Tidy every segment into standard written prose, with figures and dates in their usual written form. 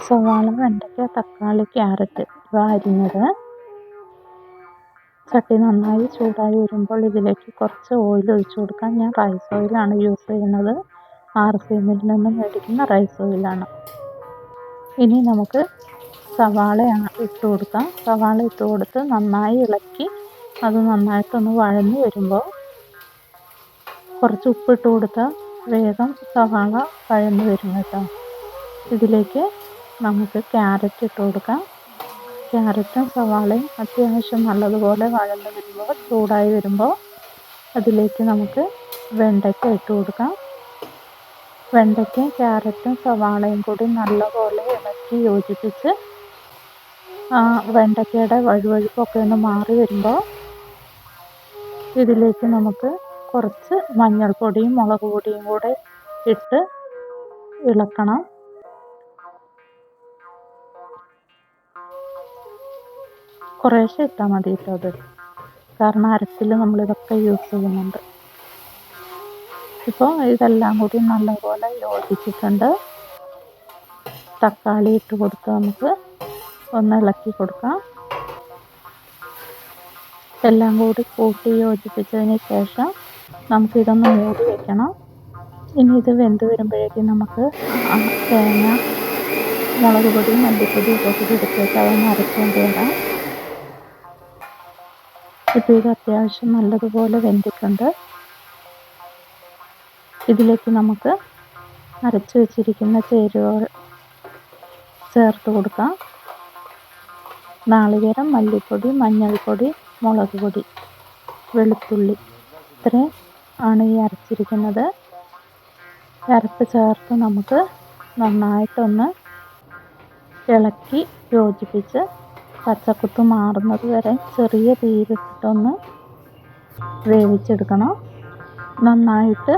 സവാള, വെണ്ടയ്ക്ക, തക്കാളി, ക്യാരറ്റ് ഇവ അരിഞ്ഞത്. ചട്ടി നന്നായി ചൂടായി വരുമ്പോൾ ഇതിലേക്ക് കുറച്ച് ഓയിൽ ഒഴിച്ചു കൊടുക്കാം. ഞാൻ റൈസ് ഓയിലാണ് യൂസ് ചെയ്യുന്നത്. RCMൽ നിന്നും മേടിക്കുന്ന റൈസ് ഓയിലാണ്. ഇനി നമുക്ക് സവാളയാണ് ഇട്ട് കൊടുക്കാം. സവാള ഇട്ട് കൊടുത്ത് നന്നായി ഇളക്കി അത് നന്നായിട്ടൊന്ന് വഴന്ന് വരുമ്പോൾ കുറച്ച് ഉപ്പിട്ട് കൊടുത്താൽ വേഗം സവാള വഴന്ന് വരും കേട്ടോ. ഇതിലേക്ക് നമുക്ക് ക്യാരറ്റ് ഇട്ട് കൊടുക്കാം. ക്യാരറ്റും സവാളയും അത്യാവശ്യം നല്ലതുപോലെ വഴന്ന് വരുമ്പോൾ ചൂടായി വരുമ്പോൾ അതിലേക്ക് നമുക്ക് വെണ്ടയ്ക്ക ഇട്ട് കൊടുക്കാം. വെണ്ടയ്ക്കയും ക്യാരറ്റും സവാളയും കൂടി നല്ലപോലെ ഇളക്കി യോജിപ്പിച്ച് വെണ്ടയ്ക്കയുടെ വഴുവഴുപ്പൊക്കെ ഒന്ന് മാറി വരുമ്പോൾ ഇതിലേക്ക് നമുക്ക് കുറച്ച് മഞ്ഞൾപ്പൊടിയും മുളക് പൊടിയും കൂടെ ഇട്ട് ഇളക്കണം. കുറേശ്ശെ ഇട്ടാൽ മതി കേട്ടോ അത്, കാരണം അരപ്പിൽ നമ്മളിതൊക്കെ യൂസ് ചെയ്യുന്നുണ്ട്. ഇപ്പോൾ ഇതെല്ലാം കൂടി നല്ലപോലെ യോജിച്ചിട്ടുണ്ട്. തക്കാളി ഇട്ട് കൊടുത്ത് നമുക്ക് ഒന്ന് ഇളക്കി കൊടുക്കാം. എല്ലാം കൂടി കൂട്ടി യോജിപ്പിച്ചതിന് ശേഷം നമുക്കിതൊന്ന് മൂടി വയ്ക്കണം. ഇനി ഇത് വെന്ത് വരുമ്പോഴേക്കും നമുക്ക് തേങ്ങ, മുളക് പൊടി, മല്ലിപ്പൊടി ഒക്കെ കൂടി എടുത്തിട്ട് അതൊന്ന് അരച്ചുകൊണ്ട് വരാം. ഇപ്പോൾ ഇത് അത്യാവശ്യം നല്ലതുപോലെ വെന്തിട്ടുണ്ട്. ഇതിലേക്ക് നമുക്ക് അരച്ചു വെച്ചിരിക്കുന്ന ചേരുവകൾ ചേർത്ത് കൊടുക്കാം. നാളികേരം, മല്ലിപ്പൊടി, മഞ്ഞൾപ്പൊടി, മുളക് പൊടി, വെളുത്തുള്ളി, ഇത്രയും ആണ് ഈ അരച്ചിരിക്കുന്നത്. അരപ്പ് ചേർത്ത് നമുക്ക് നന്നായിട്ടൊന്ന് ഇളക്കി യോജിപ്പിച്ച് പച്ചക്കുത്ത് മാറുന്നത് വരെ ചെറിയ തീയിലിട്ടിട്ടൊന്ന് വേവിച്ചെടുക്കണം. നന്നായിട്ട്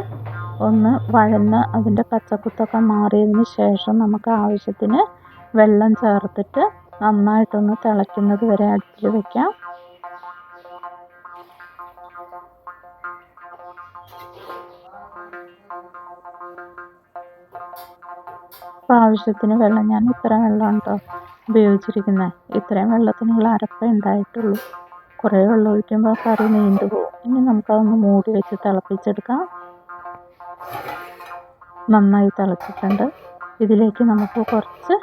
ഒന്ന് വഴന്ന് അതിൻ്റെ പച്ചക്കുത്തൊക്കെ മാറിയതിന് ശേഷം നമുക്ക് ആവശ്യത്തിന് വെള്ളം ചേർത്തിട്ട് നന്നായിട്ടൊന്ന് തിളയ്ക്കുന്നത് വരെ അടുപ്പിൽ വയ്ക്കാം. ആവശ്യത്തിന് വെള്ളം, ഞാൻ ഇത്രയും വെള്ളമാണ് കേട്ടോ ഉപയോഗിച്ചിരിക്കുന്നത്. ഇത്രയും വെള്ളത്തിനുള്ള അരപ്പേ ഉണ്ടായിട്ടുള്ളൂ. കുറേ വെള്ളം ഒഴിക്കുമ്പോൾ കറി നീണ്ടു പോകും. ഇനി നമുക്കതൊന്ന് മൂടി വെച്ച് തിളപ്പിച്ചെടുക്കാം. നന്നായി തിളച്ചിട്ടുണ്ട്. ഇതിലേക്ക് നമുക്ക് കുറച്ച്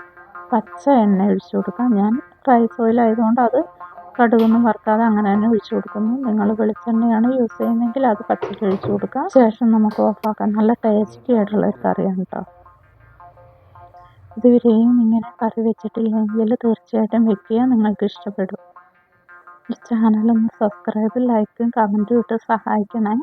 പച്ച എണ്ണ ഒഴിച്ചു കൊടുക്കാം. ഞാൻ റൈസ് ഓയിൽ ആയതുകൊണ്ട് അത് കടുകൊന്നും വറുക്കാതെ അങ്ങനെ തന്നെ ഒഴിച്ചു കൊടുക്കുന്നു. നിങ്ങൾ വെളിച്ചെണ്ണയാണ് യൂസ് ചെയ്യുന്നതെങ്കിൽ അത് പച്ചയ്ക്ക് ഒഴിച്ചു കൊടുക്കാം. ശേഷം നമുക്ക് ഓഫാക്കാം. നല്ല ടേസ്റ്റി ആയിട്ടുള്ള ഒരു കറിയാണ് കേട്ടോ. ഇതുവരെയും ഇങ്ങനെ കറി വെച്ചിട്ടില്ലെങ്കിൽ തീർച്ചയായിട്ടും വെക്കുക, നിങ്ങൾക്ക് ഇഷ്ടപ്പെടും. ഈ ചാനലൊന്ന് സബ്സ്ക്രൈബ്, ലൈക്കും കമൻറ്റും ഇട്ട് സഹായിക്കണേ.